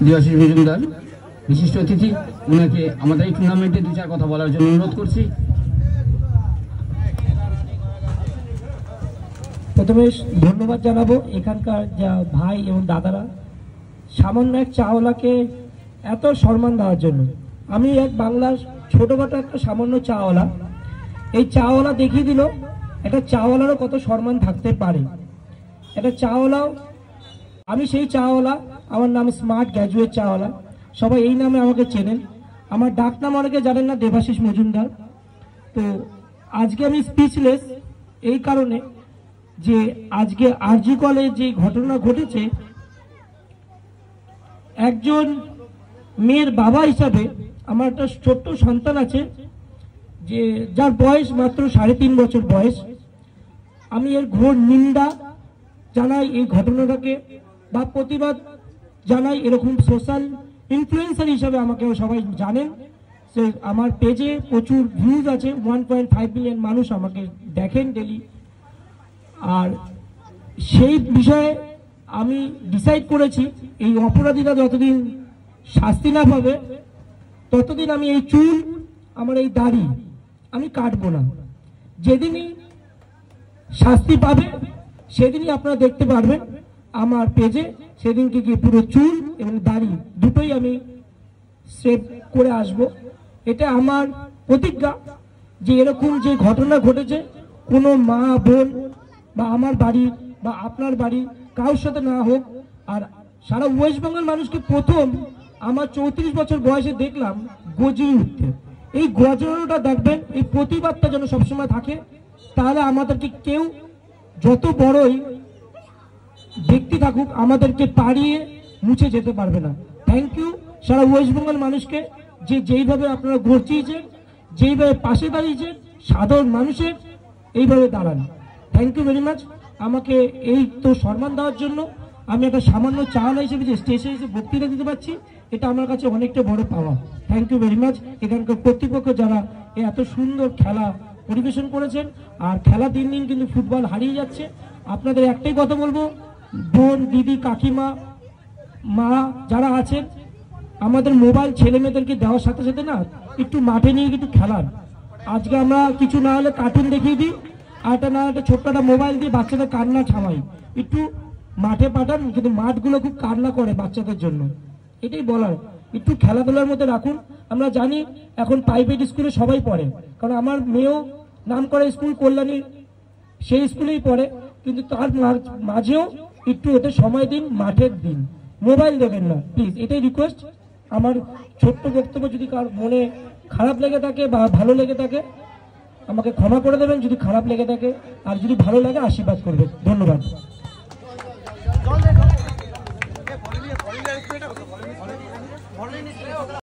দেবাশিস মজুমদার বিশিষ্ট অতিথি, ওনাকে আমাদের এই টুর্নামেন্টে দু চার কথা বলার জন্য অনুরোধ করছি। প্রথমে ধন্যবাদ জানাবো এখানকার যা ভাই এবং দাদারা সামান্য এক চাওয়ালাকে এত সম্মান দেওয়ার জন্য। আমি এক বাংলার ছোটখাটো একটা সামান্য চাওয়ালা, এই চাওয়ালা দেখিয়ে দিল একটা চাওয়ালারও কত সম্মান থাকতে পারে। একটা চাওয়ালাও, আমি সেই চাওয়ালা, আমার নাম স্মার্ট গ্র্যাজুয়েট চাওয়ালা, সবাই এই নামে আমাকে চেনেন। আমার ডাক নাম অনেকে জানেন না, দেবাশিস মজুমদার। তো আজকে আমি স্পিচলেস এই কারণে যে আজকে আরজি কলে যে ঘটনা ঘটেছে, একজন মেয়ের বাবা হিসাবে আমার একটা ছোট্ট সন্তান আছে যে যার বয়স মাত্র 3.5 বছর বয়স। আমি এর ঘোর নিন্দা জানাই এই ঘটনাটাকে, বা প্রতিবাদ জানাই। এরকম সোশ্যাল ইনফ্লুয়েন্সার হিসাবে আমাকে সবাই জানেন, সে আমার পেজে প্রচুর ভিউজ আছে, 1.5 মিলিয়ন মানুষ আমাকে দেখেন ডেলি। আর সেই বিষয়ে আমি ডিসাইড করেছি এই অপরাধীরা যতদিন শাস্তি না পাবে ততদিন আমি এই চুল, আমার এই দাড়ি আমি কাটবো না। যেদিনই শাস্তি পাবে সেদিনই আপনারা দেখতে পারবেন আমার পেজে, সেদিনকে গিয়ে পুরো চুল এবং দাড়ি দুটোই আমি সেভ করে আসব। এটা আমার প্রতিজ্ঞা যে এরকম যে ঘটনা ঘটেছে কোনো মা বোন বা আমার বাড়ি বা আপনার বাড়ি কারোর সাথে না হোক। আর সারা ওয়েস্ট বেঙ্গল মানুষকে প্রথম আমার 34 বছর বয়সে দেখলাম গজিয়ে উঠতে। এই গজানোটা দেখবেন, এই প্রতিবাদটা যেন সবসময় থাকে, তাহলে আমাদেরকে কেউ যত বড়ই ব্যক্তি থাকুক আমাদেরকে পাড়িয়ে মুছে যেতে পারবে না। থ্যাংক ইউ সারা ওয়েস্ট বেঙ্গল মানুষকে, যে যেইভাবে আপনারা গর্জিয়েছেন, যেইভাবে পাশে দাঁড়িয়েছেন সাধারণ মানুষের, এইভাবে দাঁড়ান। Thank you very much. আমাকে এই তো সম্মান দেওয়ার জন্য আমি একটা সামান্য চাওয়ালা হিসেবে যে স্টেজে এসে বক্তৃতা দিতে পারছি, এটা আমার কাছে অনেকটা বড় পাওয়া। থ্যাংক ইউ ভেরি মাচ এখানকার কর্তৃপক্ষ যারা এত সুন্দর খেলা পরিবেশন করেছেন। আর খেলা দিন দিন কিন্তু ফুটবল হারিয়ে যাচ্ছে। আপনাদের একটাই কথা বলবো, বোন, দিদি, কাকিমা, মা যারা আছেন, আমাদের মোবাইল ছেলে মেয়েদেরকে দেওয়ার সাথে সাথে না একটু মাঠে নিয়ে একটু খেলার। আজকে আমরা কিছু না হলে কার্টুন দেখিয়ে দিই, আর একটা না একটা ছোট্ট একটা মোবাইল দিয়ে বাচ্চাদের কান্না থামাই। একটু মাঠে পাঠান, কিন্তু মাঠগুলো খুব কান্না করে বাচ্চাদের জন্য। এটাই বলার, একটু খেলাধুলার মধ্যে রাখুন। আমরা জানি এখন প্রাইভেট স্কুলে সবাই পড়ে, কারণ আমার মেয়েও নাম করা স্কুল কল্যাণী, সেই স্কুলেই পড়ে, কিন্তু তার মাঝেও একটু ওদের সময় দিন, মাঠের দিন, মোবাইল দেবেন না প্লিজ, এটাই রিকোয়েস্ট। আমার ছোট্ট বক্তব্য যদি কার মনে খারাপ লেগে থাকে বা ভালো লেগে থাকে আমাকে ক্ষমা করে দেবেন যদি খারাপ লেগে থাকে, আর যদি ভালো লাগে আশীর্বাদ করবেন। ধন্যবাদ।